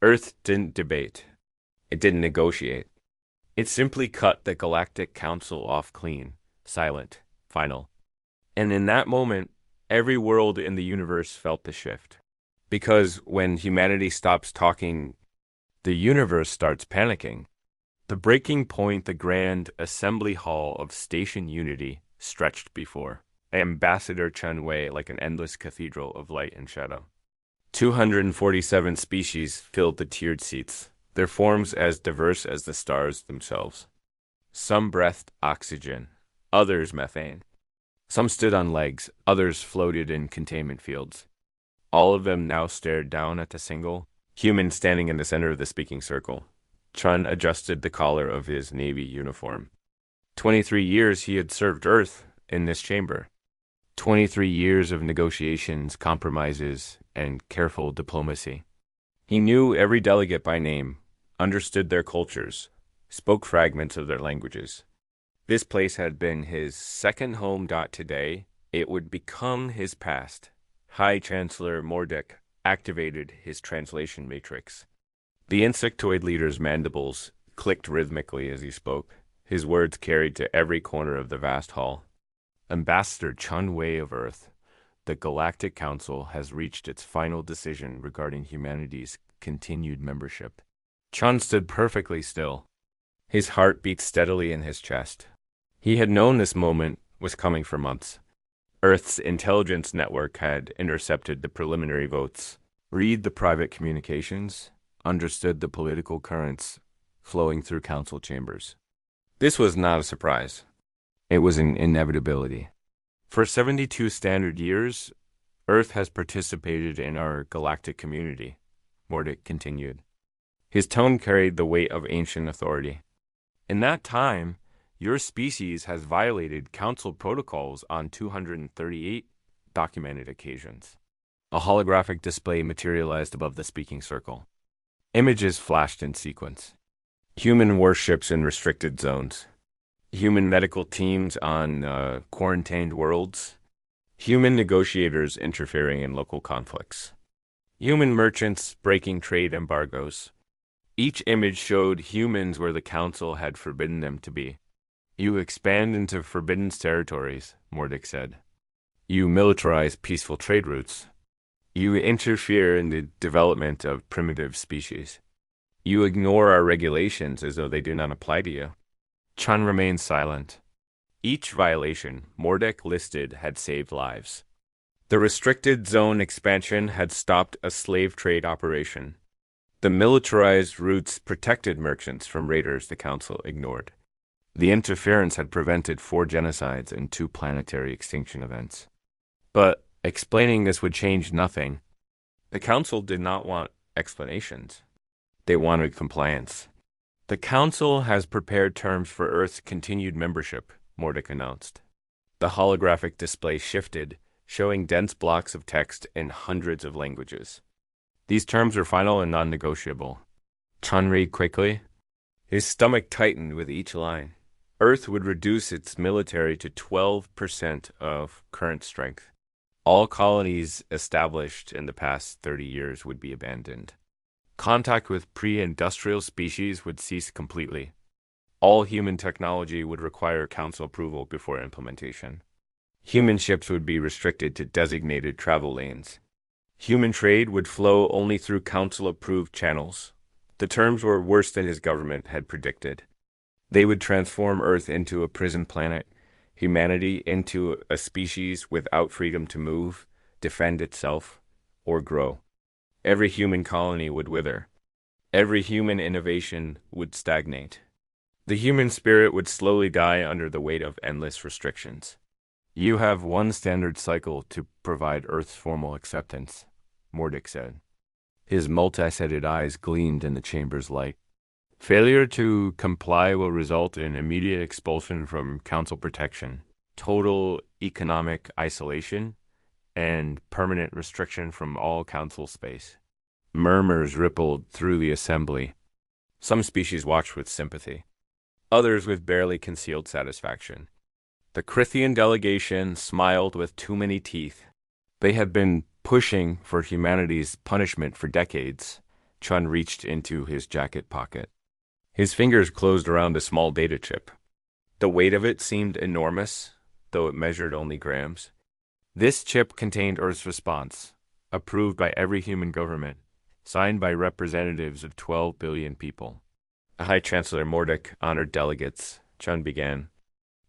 Earth didn't debate. It didn't negotiate. It simply cut the Galactic Council off clean, silent, final. And in that moment, every world in the universe felt the shift. Because when humanity stops talking, the universe starts panicking. The breaking point, the grand assembly hall of Station Unity, stretched before Ambassador Chen Wei like an endless cathedral of light and shadow. 247 species filled the tiered seats, their forms as diverse as the stars themselves. Some breathed oxygen, others methane. Some stood on legs, others floated in containment fields. All of them now stared down at the single human standing in the center of the speaking circle. Chun adjusted the collar of his Navy uniform. 23 years he had served Earth in this chamber. 23 years of negotiations, compromises, and careful diplomacy. He knew every delegate by name, understood their cultures, spoke fragments of their languages. This place had been his second home. Today, it would become his past. High Chancellor Mordek activated his translation matrix. The insectoid leader's mandibles clicked rhythmically as he spoke, his words carried to every corner of the vast hall. Ambassador Chun Wei of Earth, the Galactic Council has reached its final decision regarding humanity's continued membership. Chun stood perfectly still. His heart beat steadily in his chest. He had known this moment was coming for months. Earth's intelligence network had intercepted the preliminary votes, read the private communications, understood the political currents flowing through council chambers. This was not a surprise. It was an inevitability. For 72 standard years, Earth has participated in our galactic community, Mordic continued. His tone carried the weight of ancient authority. In that time, your species has violated council protocols on 238 documented occasions. A holographic display materialized above the speaking circle. Images flashed in sequence. Human warships in restricted zones. Human medical teams on quarantined worlds. Human negotiators interfering in local conflicts. Human merchants breaking trade embargoes. Each image showed humans where the council had forbidden them to be. You expand into forbidden territories, Mordic said. You militarize peaceful trade routes. You interfere in the development of primitive species. You ignore our regulations as though they do not apply to you. Chun remained silent. Each violation Mordic listed had saved lives. The restricted zone expansion had stopped a slave trade operation. The militarized routes protected merchants from raiders the council ignored. The interference had prevented 4 genocides and 2 planetary extinction events. But explaining this would change nothing. The council did not want explanations. They wanted compliance. The council has prepared terms for Earth's continued membership, Mordic announced. The holographic display shifted, showing dense blocks of text in hundreds of languages. These terms were final and non-negotiable. Chun read quickly. His stomach tightened with each line. Earth would reduce its military to 12% of current strength. All colonies established in the past 30 years would be abandoned. Contact with pre-industrial species would cease completely. All human technology would require council approval before implementation. Human ships would be restricted to designated travel lanes. Human trade would flow only through council-approved channels. The terms were worse than his government had predicted. They would transform Earth into a prison planet, humanity into a species without freedom to move, defend itself, or grow. Every human colony would wither. Every human innovation would stagnate. The human spirit would slowly die under the weight of endless restrictions. You have one standard cycle to provide Earth's formal acceptance, Mordic said. His multi-sided eyes gleamed in the chamber's light. Failure to comply will result in immediate expulsion from council protection, total economic isolation, and permanent restriction from all council space. Murmurs rippled through the assembly. Some species watched with sympathy, others with barely concealed satisfaction. The Crithian delegation smiled with too many teeth. They had been pushing for humanity's punishment for decades. Chun reached into his jacket pocket. His fingers closed around a small data chip. The weight of it seemed enormous, though it measured only grams. This chip contained Earth's response, approved by every human government, signed by representatives of 12 billion people. High Chancellor Mordek honored delegates, Chun began.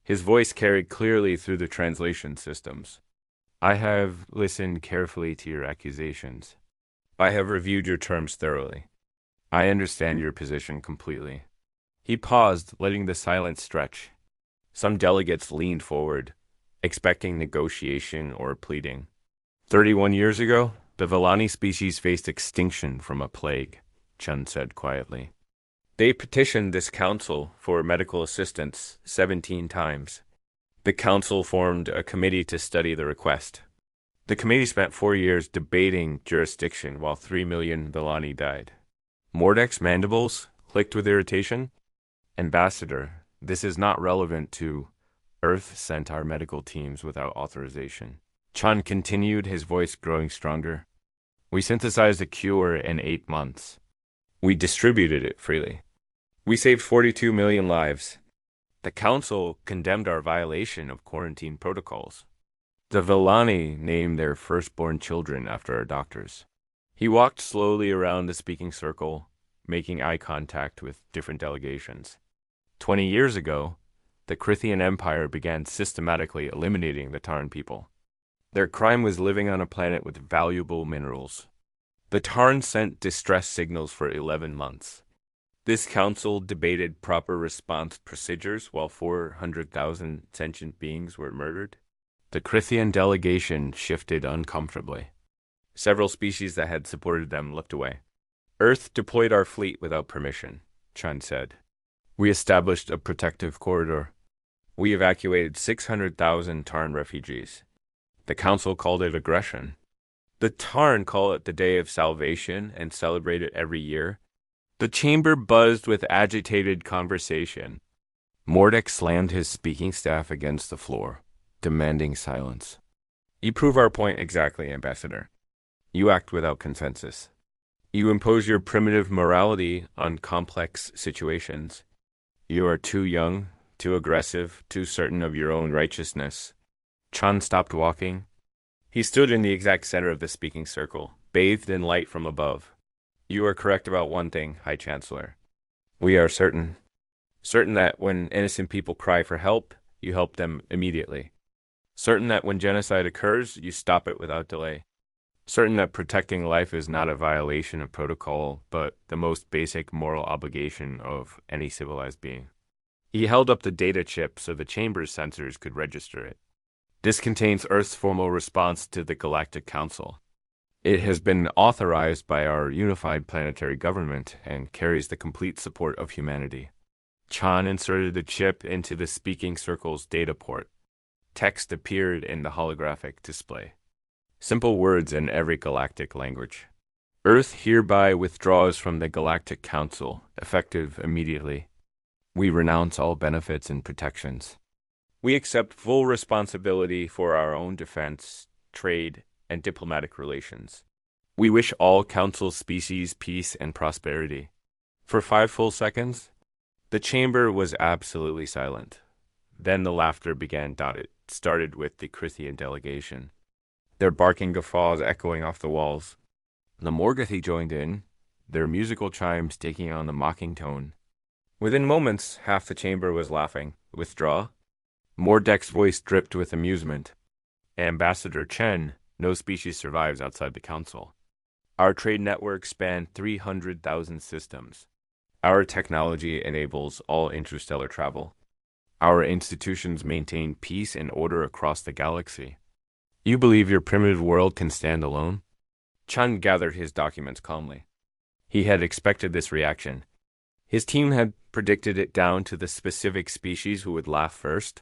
His voice carried clearly through the translation systems. I have listened carefully to your accusations. I have reviewed your terms thoroughly. I understand your position completely. He paused, letting the silence stretch. Some delegates leaned forward, expecting negotiation or pleading. 31 years ago, the Villani species faced extinction from a plague, Chun said quietly. They petitioned this council for medical assistance 17 times. The council formed a committee to study the request. The committee spent 4 years debating jurisdiction while 3 million Villani died. Mordek's mandibles clicked with irritation. Ambassador, this is not relevant to Earth sent our medical teams without authorization. Chun continued, his voice growing stronger. We synthesized a cure in 8 months. We distributed it freely. We saved 42 million lives. The council condemned our violation of quarantine protocols. The Villani named their firstborn children after our doctors. He walked slowly around the speaking circle, making eye contact with different delegations. 20 years ago, the Krithian Empire began systematically eliminating the Tarn people. Their crime was living on a planet with valuable minerals. The Tarn sent distress signals for 11 months. This council debated proper response procedures while 400,000 sentient beings were murdered. The Krithian delegation shifted uncomfortably. Several species that had supported them looked away. Earth deployed our fleet without permission, Chun said. We established a protective corridor. We evacuated 600,000 Tarn refugees. The council called it aggression. The Tarn call it the Day of Salvation and celebrate it every year. The chamber buzzed with agitated conversation. Mordek slammed his speaking staff against the floor, demanding silence. You prove our point exactly, Ambassador. You act without consensus. You impose your primitive morality on complex situations. You are too young, too aggressive, too certain of your own righteousness. Chun stopped walking. He stood in the exact center of the speaking circle, bathed in light from above. You are correct about one thing, High Chancellor. We are certain that when innocent people cry for help, you help them immediately. Certain that when genocide occurs, you stop it without delay. Certain that protecting life is not a violation of protocol, but the most basic moral obligation of any civilized being. He held up the data chip so the chamber's sensors could register it. This contains Earth's formal response to the Galactic Council. It has been authorized by our unified planetary government and carries the complete support of humanity. Chun inserted the chip into the speaking circle's data port. Text appeared in the holographic display. Simple words in every galactic language. Earth hereby withdraws from the Galactic Council, effective immediately. We renounce all benefits and protections. We accept full responsibility for our own defense, trade, and diplomatic relations. We wish all Council species peace and prosperity. For 5 full seconds, the chamber was absolutely silent. Then the laughter began. It started with the Krithian delegation, their barking guffaws echoing off the walls. The Morgothi joined in, their musical chimes taking on the mocking tone. Within moments, half the chamber was laughing. Withdraw? Mordek's voice dripped with amusement. Ambassador Chen, no species survives outside the Council. Our trade network spanned 300,000 systems. Our technology enables all interstellar travel. Our institutions maintain peace and order across the galaxy. You believe your primitive world can stand alone? Chun gathered his documents calmly. He had expected this reaction. His team had predicted it down to the specific species who would laugh first.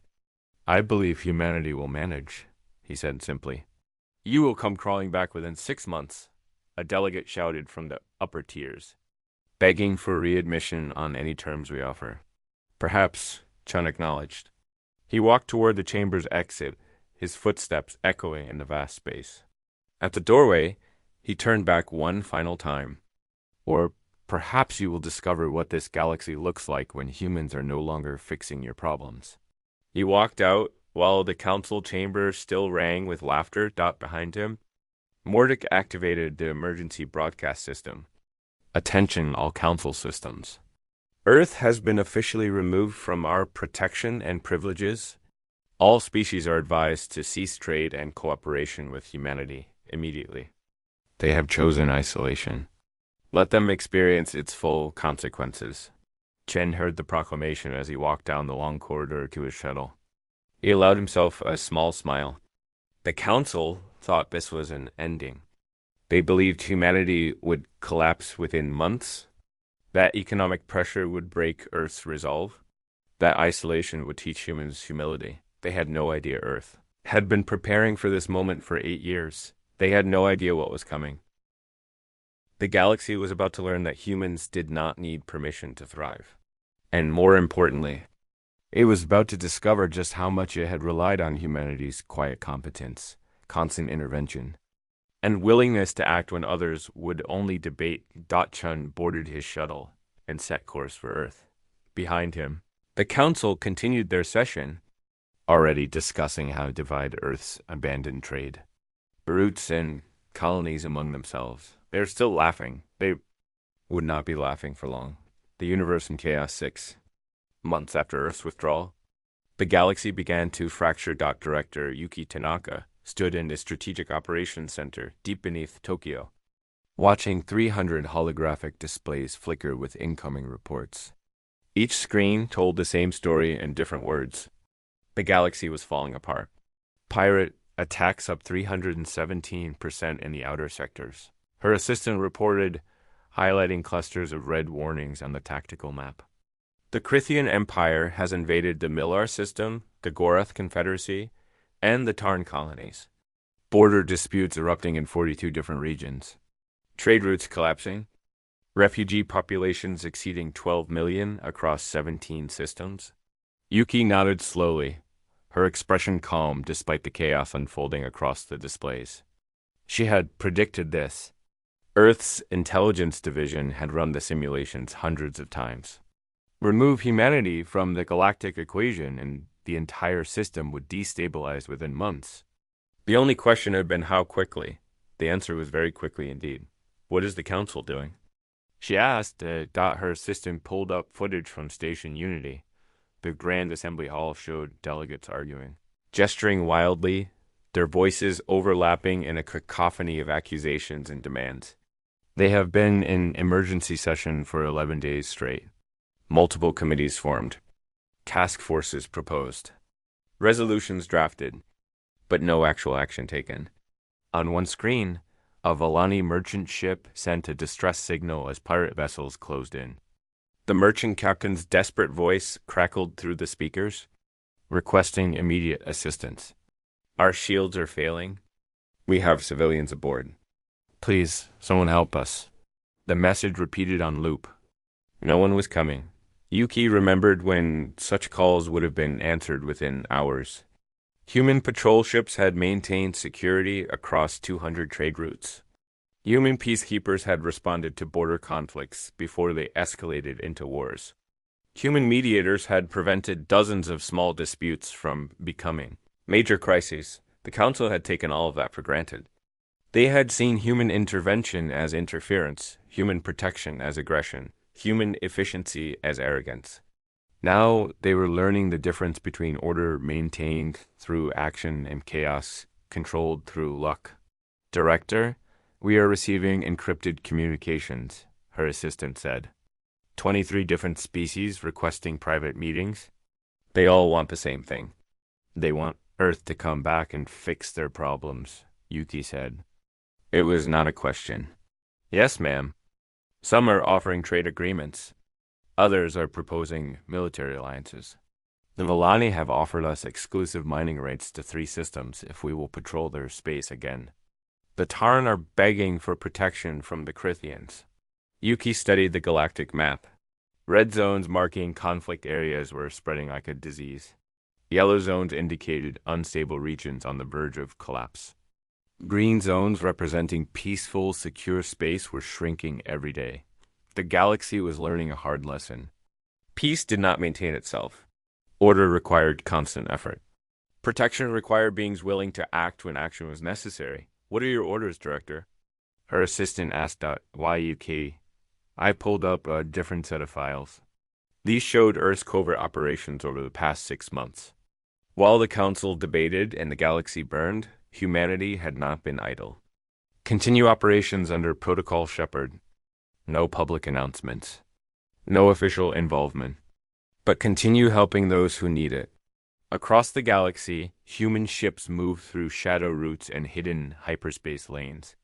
I believe humanity will manage, he said simply. You will come crawling back within 6 months, a delegate shouted from the upper tiers, begging for readmission on any terms we offer. Perhaps, Chun acknowledged. He walked toward the chamber's exit, his footsteps echoing in the vast space. At the doorway, he turned back one final time. Or perhaps you will discover what this galaxy looks like when humans are no longer fixing your problems. He walked out while the council chamber still rang with laughter behind him. Mordic activated the emergency broadcast system. Attention all council systems. Earth has been officially removed from our protection and privileges. All species are advised to cease trade and cooperation with humanity immediately. They have chosen isolation. Let them experience its full consequences. Chen heard the proclamation as he walked down the long corridor to his shuttle. He allowed himself a small smile. The council thought this was an ending. They believed humanity would collapse within months, that economic pressure would break Earth's resolve, that isolation would teach humans humility. They had no idea Earth had been preparing for this moment for 8 years. They had no idea what was coming. The galaxy was about to learn that humans did not need permission to thrive. And more importantly, it was about to discover just how much it had relied on humanity's quiet competence, constant intervention, and willingness to act when others would only debate. Chun boarded his shuttle and set course for Earth. Behind him, the council continued their session, already discussing how to divide Earth's abandoned trade. Brutes and colonies among themselves. They're still laughing. They would not be laughing for long. The universe in chaos 6 months after Earth's withdrawal. The galaxy began to fracture. Director Yuki Tanaka stood in the Strategic Operations Center deep beneath Tokyo, watching 300 holographic displays flicker with incoming reports. Each screen told the same story in different words. The galaxy was falling apart. Pirate attacks up 317% in the outer sectors. Her assistant reported, highlighting clusters of red warnings on the tactical map. The Krithian Empire has invaded the Millar system, the Gorath Confederacy, and the Tarn colonies. Border disputes erupting in 42 different regions. Trade routes collapsing. Refugee populations exceeding 12 million across 17 systems. Yuki nodded slowly, her expression calm despite the chaos unfolding across the displays. She had predicted this. Earth's intelligence division had run the simulations hundreds of times. Remove humanity from the galactic equation and the entire system would destabilize within months. The only question had been how quickly. The answer was very quickly indeed. What is the council doing? She asked. Her assistant pulled up footage from Station Unity. The Grand Assembly Hall showed delegates arguing, gesturing wildly, their voices overlapping in a cacophony of accusations and demands. They have been in emergency session for 11 days straight. Multiple committees formed. Task forces proposed. Resolutions drafted, but no actual action taken. On one screen, a Volani merchant ship sent a distress signal as pirate vessels closed in. The merchant captain's desperate voice crackled through the speakers, requesting immediate assistance. Our shields are failing. We have civilians aboard. Please, someone help us. The message repeated on loop. No one was coming. Yuki remembered when such calls would have been answered within hours. Human patrol ships had maintained security across 200 trade routes. Human peacekeepers had responded to border conflicts before they escalated into wars. Human mediators had prevented dozens of small disputes from becoming major crises. The Council had taken all of that for granted. They had seen human intervention as interference, human protection as aggression, human efficiency as arrogance. Now they were learning the difference between order maintained through action and chaos controlled through luck. Director, we are receiving encrypted communications, her assistant said. 23 different species requesting private meetings. They all want the same thing. They want Earth to come back and fix their problems, Yuki said. It was not a question. Yes, ma'am. Some are offering trade agreements. Others are proposing military alliances. The Volani have offered us exclusive mining rights to 3 systems if we will patrol their space again. The Tarn are begging for protection from the Krithians. Yuki studied the galactic map. Red zones marking conflict areas were spreading like a disease. Yellow zones indicated unstable regions on the verge of collapse. Green zones representing peaceful, secure space were shrinking every day. The galaxy was learning a hard lesson. Peace did not maintain itself. Order required constant effort. Protection required beings willing to act when action was necessary. What are your orders, Director? Her assistant asked YUK. I pulled up a different set of files. These showed Earth's covert operations over the past 6 months. While the Council debated and the galaxy burned, humanity had not been idle. Continue operations under Protocol Shepard. No public announcements. No official involvement. But continue helping those who need it. Across the galaxy, human ships moved through shadow routes and hidden hyperspace lanes.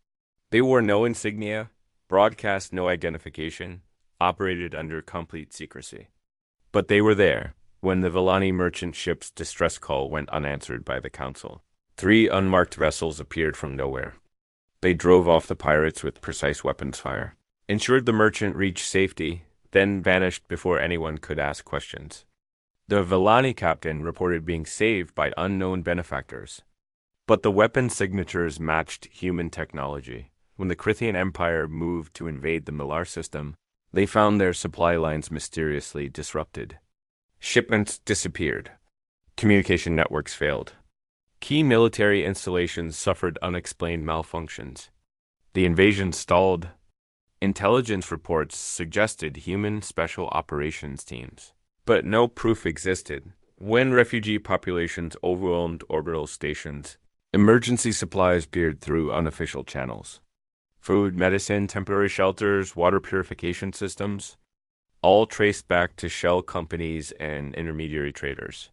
They wore no insignia, broadcast no identification, operated under complete secrecy. But they were there when the Villani merchant ship's distress call went unanswered by the Council. 3 unmarked vessels appeared from nowhere. They drove off the pirates with precise weapons fire, ensured the merchant reached safety, then vanished before anyone could ask questions. The Villani captain reported being saved by unknown benefactors. But the weapon signatures matched human technology. When the Krithian Empire moved to invade the Millar system, they found their supply lines mysteriously disrupted. Shipments disappeared. Communication networks failed. Key military installations suffered unexplained malfunctions. The invasion stalled. Intelligence reports suggested human special operations teams, but no proof existed. When refugee populations overwhelmed orbital stations, emergency supplies peered through unofficial channels. Food, medicine, temporary shelters, water purification systems, all traced back to shell companies and intermediary traders.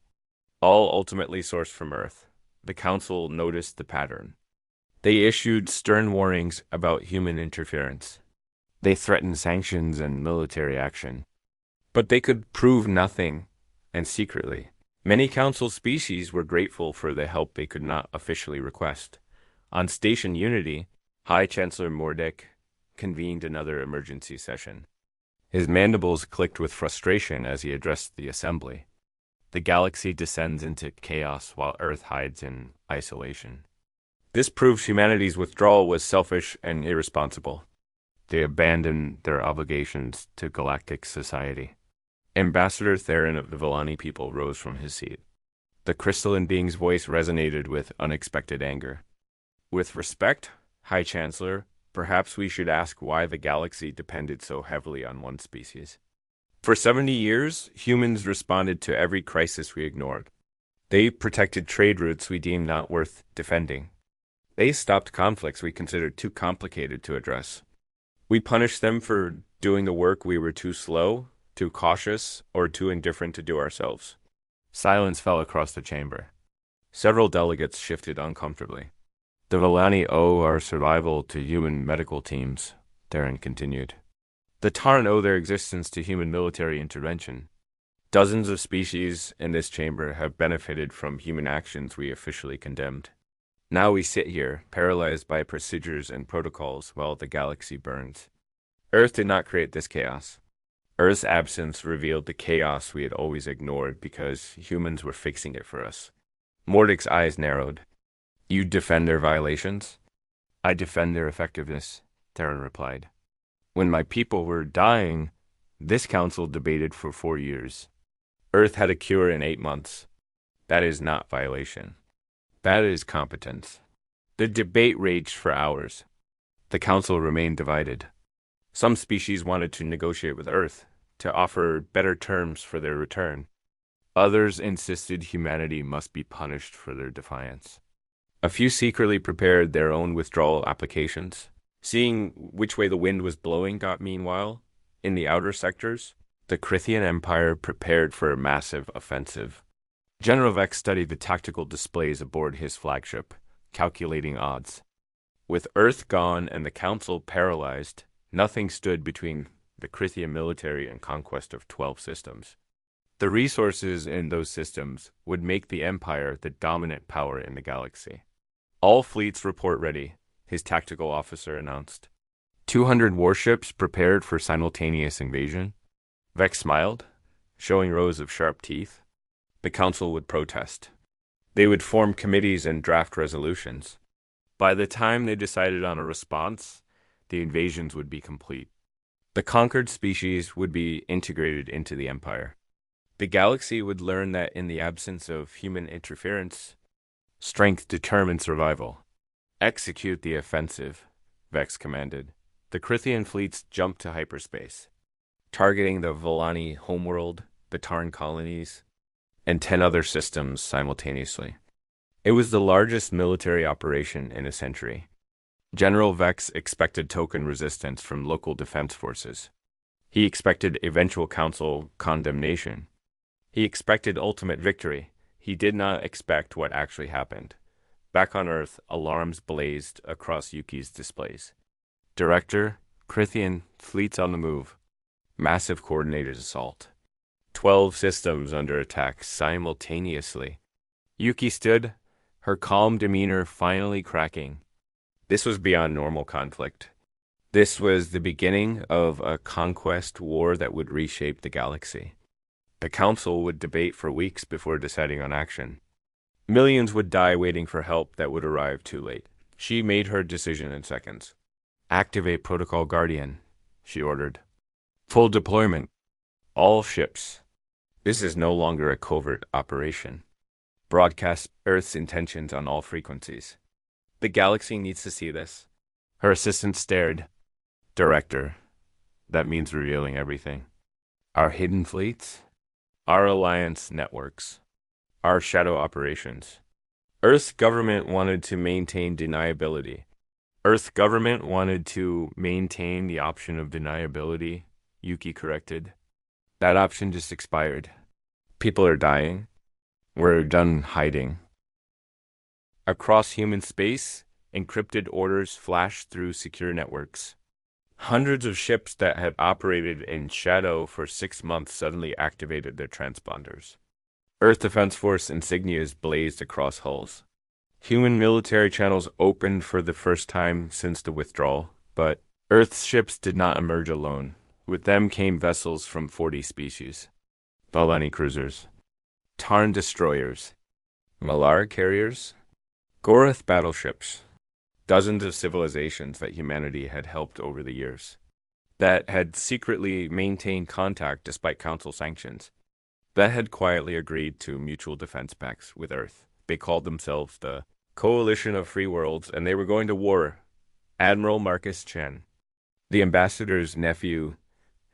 All ultimately sourced from Earth. The Council noticed the pattern. They issued stern warnings about human interference. They threatened sanctions and military action. But they could prove nothing, and secretly. Many Council species were grateful for the help they could not officially request. On Station Unity, High Chancellor Mordek convened another emergency session. His mandibles clicked with frustration as he addressed the assembly. The galaxy descends into chaos while Earth hides in isolation. This proves humanity's withdrawal was selfish and irresponsible. They abandoned their obligations to galactic society. Ambassador Theron of the Villani people rose from his seat. The crystalline being's voice resonated with unexpected anger. With respect, High Chancellor, perhaps we should ask why the galaxy depended so heavily on one species. For 70 years, humans responded to every crisis we ignored. They protected trade routes we deemed not worth defending. They stopped conflicts we considered too complicated to address. We punished them for doing the work we were too slow, too cautious, or too indifferent to do ourselves. Silence fell across the chamber. Several delegates shifted uncomfortably. The Villani owe our survival to human medical teams, Theron continued. The Tarn owe their existence to human military intervention. Dozens of species in this chamber have benefited from human actions we officially condemned. Now we sit here, paralyzed by procedures and protocols while the galaxy burns. Earth did not create this chaos. Earth's absence revealed the chaos we had always ignored because humans were fixing it for us. Mordek's eyes narrowed. You defend their violations? I defend their effectiveness, Theron replied. When my people were dying, this council debated for 4 years. Earth had a cure in 8 months. That is not violation. That is competence. The debate raged for hours. The council remained divided. Some species wanted to negotiate with Earth, to offer better terms for their return. Others insisted humanity must be punished for their defiance. A few secretly prepared their own withdrawal applications. Seeing which way the wind was blowing got meanwhile, in the outer sectors, the Krithian Empire prepared for a massive offensive. General Vex studied the tactical displays aboard his flagship, calculating odds. With Earth gone and the Council paralyzed, nothing stood between the Krithian military and conquest of 12 systems. The resources in those systems would make the Empire the dominant power in the galaxy. All fleets report ready, his tactical officer announced. 200 warships prepared for simultaneous invasion. Vex smiled, showing rows of sharp teeth. The Council would protest. They would form committees and draft resolutions. By the time they decided on a response, the invasions would be complete. The conquered species would be integrated into the Empire. The galaxy would learn that in the absence of human interference, strength determined survival. Execute the offensive, Vex commanded. The Crithian fleets jumped to hyperspace, targeting the Volani homeworld, the Tarn colonies, and 10 other systems simultaneously. It was the largest military operation in a century. General Vex expected token resistance from local defense forces. He expected eventual council condemnation. He expected ultimate victory. He did not expect what actually happened. Back on Earth, alarms blazed across Yuki's displays. Director, Crithian, fleets on the move. Massive coordinated assault. 12 systems under attack simultaneously. Yuki stood, her calm demeanor finally cracking. This was beyond normal conflict. This was the beginning of a conquest war that would reshape the galaxy. The Council would debate for weeks before deciding on action. Millions would die waiting for help that would arrive too late. She made her decision in seconds. Activate Protocol Guardian, she ordered. Full deployment. All ships. This is no longer a covert operation. Broadcast Earth's intentions on all frequencies. The galaxy needs to see this. Her assistant stared. Director, that means revealing everything. Our hidden fleets? Our alliance networks. Our shadow operations. Earth's government wanted to maintain deniability. Earth's government wanted to maintain the option of deniability, Yuki corrected. That option just expired. People are dying. We're done hiding. Across human space, encrypted orders flashed through secure networks. Hundreds of ships that had operated in shadow for 6 months suddenly activated their transponders. Earth Defense Force insignias blazed across hulls. Human military channels opened for the first time since the withdrawal, but Earth's ships did not emerge alone. With them came vessels from 40 species. Balani cruisers, Tarn destroyers, Malar carriers, Gorath battleships, dozens of civilizations that humanity had helped over the years, that had secretly maintained contact despite Council sanctions, that had quietly agreed to mutual defense pacts with Earth. They called themselves the Coalition of Free Worlds, and they were going to war. Admiral Marcus Chen, the ambassador's nephew,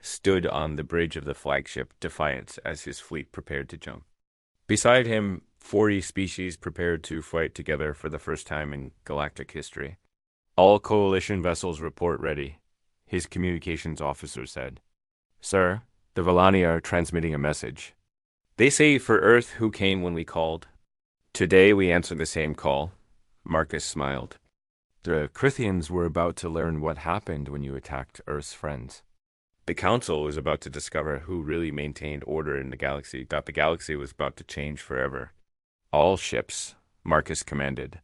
stood on the bridge of the flagship Defiance as his fleet prepared to jump. Beside him, 40 species prepared to fight together for the first time in galactic history. All Coalition vessels report ready, his communications officer said. Sir, the Volani are transmitting a message. They say for Earth who came when we called. Today we answer the same call. Marcus smiled. The Crithians were about to learn what happened when you attacked Earth's friends. The Council was about to discover who really maintained order in the galaxy, that the galaxy was about to change forever. All ships, Marcus commanded.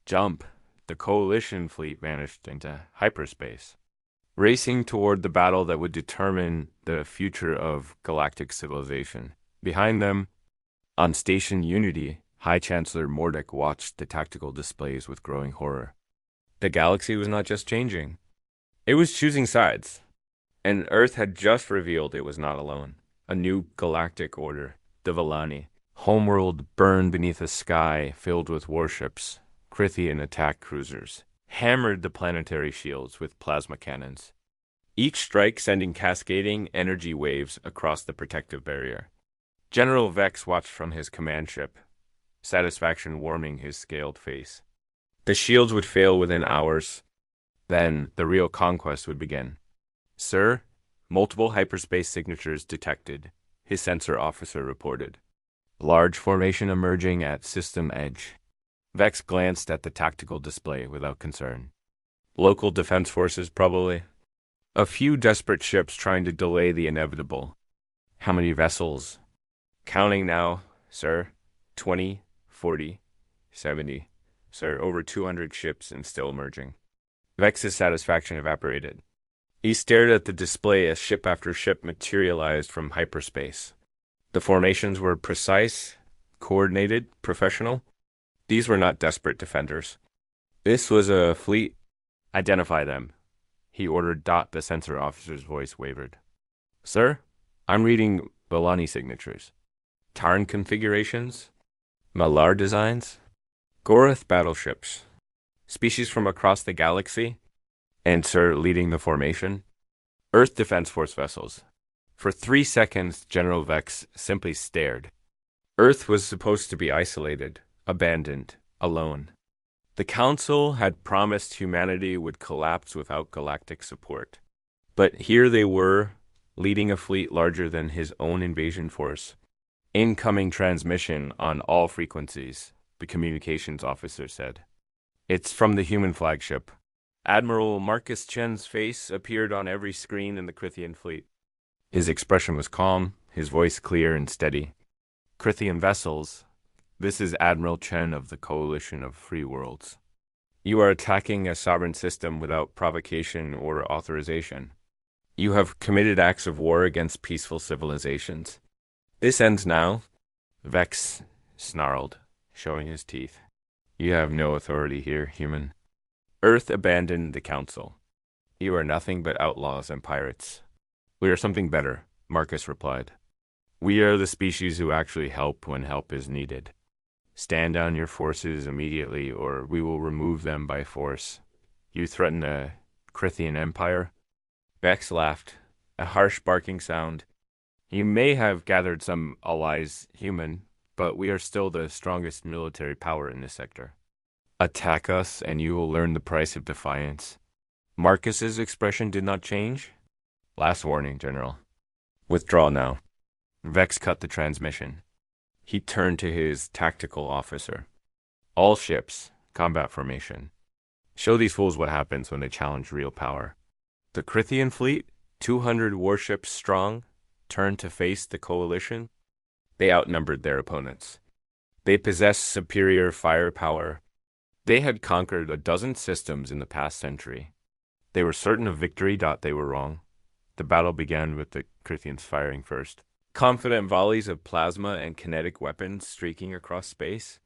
Jump. The Coalition fleet vanished into hyperspace, racing toward the battle that would determine the future of galactic civilization. Behind them, on Station Unity, High Chancellor Mordek watched the tactical displays with growing horror. The galaxy was not just changing. It was choosing sides. And Earth had just revealed it was not alone. A new galactic order, the Volani. Homeworld burned beneath a sky filled with warships. Crithian attack cruisers hammered the planetary shields with plasma cannons, each strike sending cascading energy waves across the protective barrier. General Vex watched from his command ship, satisfaction warming his scaled face. The shields would fail within hours. Then the real conquest would begin. Sir, multiple hyperspace signatures detected, his sensor officer reported. Large formation emerging at system edge. Vex glanced at the tactical display without concern. Local defense forces, probably. A few desperate ships trying to delay the inevitable. How many vessels? Counting now, sir. 20, 40, 70. Sir, over 200 ships and still emerging. Vex's satisfaction evaporated. He stared at the display as ship after ship materialized from hyperspace. The formations were precise, coordinated, professional. These were not desperate defenders. This was a fleet. Identify them. he ordered. The sensor officer's voice wavered. Sir, I'm reading Balani signatures. Tarn configurations? Malar designs? Gorath battleships? Species from across the galaxy? And sir, leading the formation? Earth Defense Force vessels. For 3 seconds, General Vex simply stared. Earth was supposed to be isolated, abandoned, alone. The Council had promised humanity would collapse without galactic support. But here they were, leading a fleet larger than his own invasion force. Incoming transmission on all frequencies, the communications officer said. It's from the human flagship. Admiral Marcus Chen's face appeared on every screen in the Krithian fleet. His expression was calm, his voice clear and steady. Krithian vessels, this is Admiral Chen of the Coalition of Free Worlds. You are attacking a sovereign system without provocation or authorization. You have committed acts of war against peaceful civilizations. This ends now. Vex snarled, showing his teeth. You have no authority here, human. Earth abandoned the Council. You are nothing but outlaws and pirates. We are something better, Marcus replied. We are the species who actually help when help is needed. Stand down your forces immediately, or we will remove them by force. You threaten a Krithian empire? Vex laughed, a harsh barking sound. You may have gathered some allies, human, but we are still the strongest military power in this sector. Attack us, and you will learn the price of defiance. Marcus's expression did not change. Last warning, General. Withdraw now. Vex cut the transmission. He turned to his tactical officer. All ships, combat formation. Show these fools what happens when they challenge real power. The Krithian fleet, 200 warships strong, turned to face the coalition. They outnumbered their opponents. They possessed superior firepower. They had conquered a dozen systems in the past century. They were certain of victory. They were wrong. The battle began with the Krithians firing first. Confident volleys of plasma and kinetic weapons streaking across space.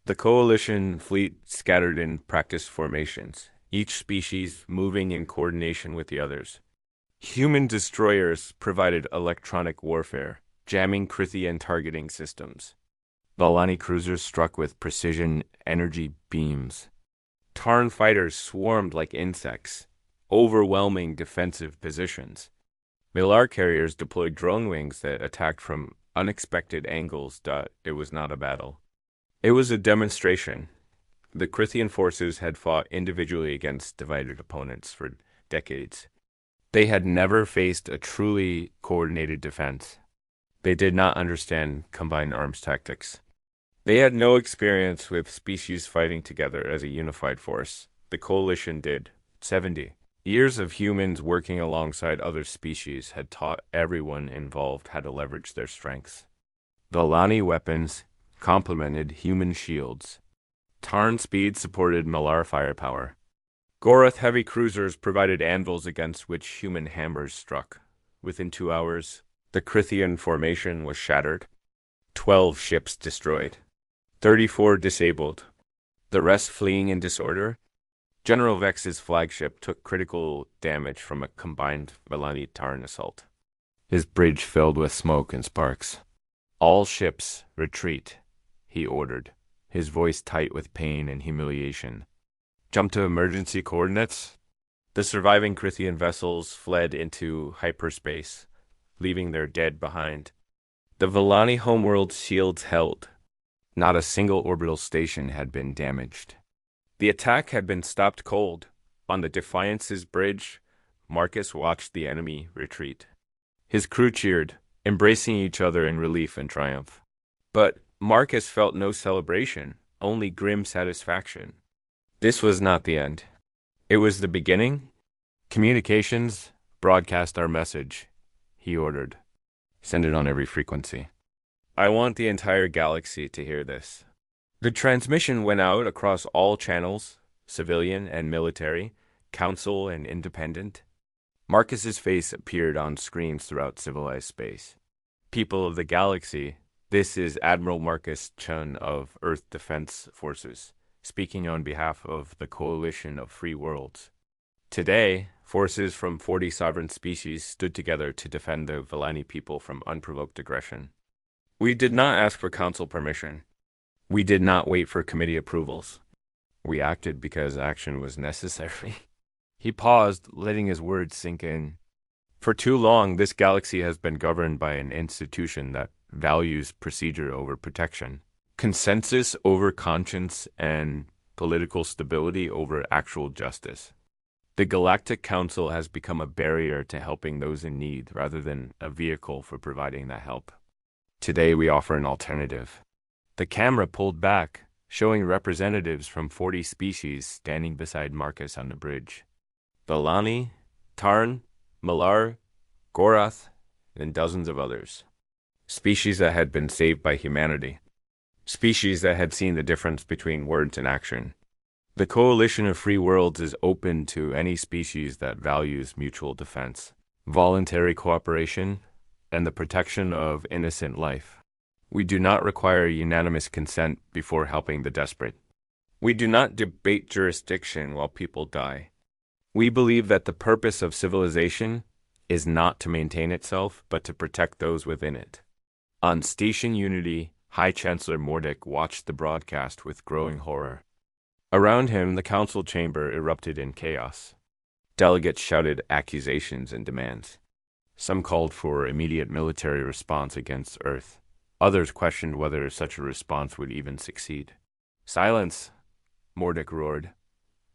The coalition fleet scattered in practice formations, each species moving in coordination with the others. Human destroyers provided electronic warfare, jamming Krithian targeting systems. Valani cruisers struck with precision energy beams. Tarn fighters swarmed like insects, overwhelming defensive positions. Millar carriers deployed drone wings that attacked from unexpected angles. It was not a battle. It was a demonstration. The Krithian forces had fought individually against divided opponents for decades. They had never faced a truly coordinated defense. They did not understand combined arms tactics. They had no experience with species fighting together as a unified force. The coalition did. 70 years of humans working alongside other species had taught everyone involved how to leverage their strengths. Valani weapons complemented human shields. Tarn speed supported Malar firepower. Gorath heavy cruisers provided anvils against which human hammers struck. Within 2 hours, the Krithian formation was shattered. 12 ships destroyed. 34 disabled. The rest fleeing in disorder. General Vex's flagship took critical damage from a combined Valani-Tarn assault. His bridge filled with smoke and sparks. All ships, retreat, he ordered, his voice tight with pain and humiliation. Jump to emergency coordinates. The surviving Krithian vessels fled into hyperspace, leaving their dead behind. The Valani homeworld shields held. Not a single orbital station had been damaged. The attack had been stopped cold. On the Defiance's bridge, Marcus watched the enemy retreat. His crew cheered, embracing each other in relief and triumph. But Marcus felt no celebration, only grim satisfaction. This was not the end. It was the beginning. Communications, broadcast our message, he ordered. Send it on every frequency. I want the entire galaxy to hear this. The transmission went out across all channels, civilian and military, council and independent. Marcus's face appeared on screens throughout civilized space. People of the galaxy, this is Admiral Marcus Chen of Earth Defense Forces, speaking on behalf of the Coalition of Free Worlds. Today, Forces from 40 sovereign species stood together to defend the Vellani people from unprovoked aggression. We did not ask for council permission. We did not wait for committee approvals. We acted because action was necessary. He paused, letting his words sink in. For too long, this galaxy has been governed by an institution that values procedure over protection, consensus over conscience, and political stability over actual justice. The Galactic Council has become a barrier to helping those in need rather than a vehicle for providing that help. Today, we offer an alternative. The camera pulled back, showing representatives from 40 species standing beside Marcus on the bridge. Vellani, Tarn, Malar, Gorath, and dozens of others. Species that had been saved by humanity. Species that had seen the difference between words and action. The Coalition of Free Worlds is open to any species that values mutual defense, voluntary cooperation, and the protection of innocent life. We do not require unanimous consent before helping the desperate. We do not debate jurisdiction while people die. We believe that the purpose of civilization is not to maintain itself, but to protect those within it. On Station Unity, High Chancellor Mordic watched the broadcast with growing horror. Around him, the council chamber erupted in chaos. Delegates shouted accusations and demands. Some called for immediate military response against Earth. Others questioned whether such a response would even succeed. "Silence!" Mordic roared,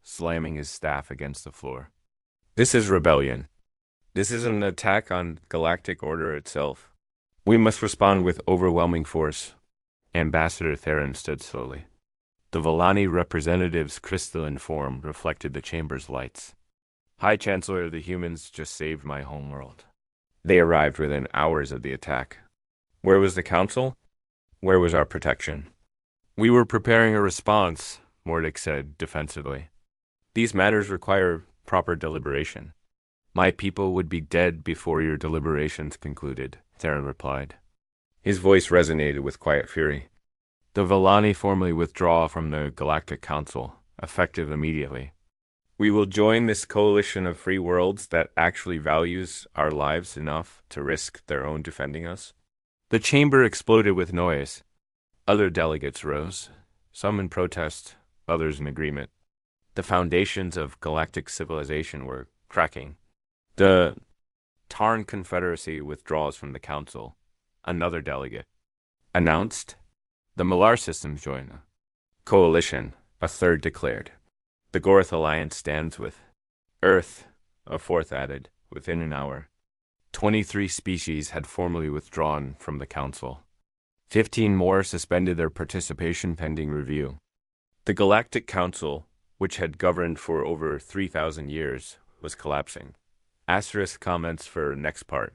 slamming his staff against the floor. "This is rebellion. This is an attack on galactic order itself. We must respond with overwhelming force." Ambassador Theron stood slowly. The Vellani representative's crystalline form reflected the chamber's lights. "High Chancellor, the humans just saved my homeworld. They arrived within hours of the attack. Where was the council? Where was our protection?" "We were preparing a response," Mordic said defensively. "These matters require proper deliberation." "My people would be dead before your deliberations concluded," Theron replied. His voice resonated with quiet fury. "The Vellani formally withdraw from the Galactic Council, effective immediately. We will join this coalition of free worlds that actually values our lives enough to risk their own defending us." The chamber exploded with noise. Other delegates rose, some in protest, others in agreement. The foundations of galactic civilization were cracking. "The Tarn Confederacy withdraws from the council," another delegate announced. "The Malar systems join the coalition," a third declared. "The Gorath Alliance stands with Earth," a fourth added, within an hour. 23 species had formally withdrawn from the council. 15 more suspended their participation pending review. The Galactic Council, which had governed for over 3,000 years, was collapsing. Asterisk comments for next part.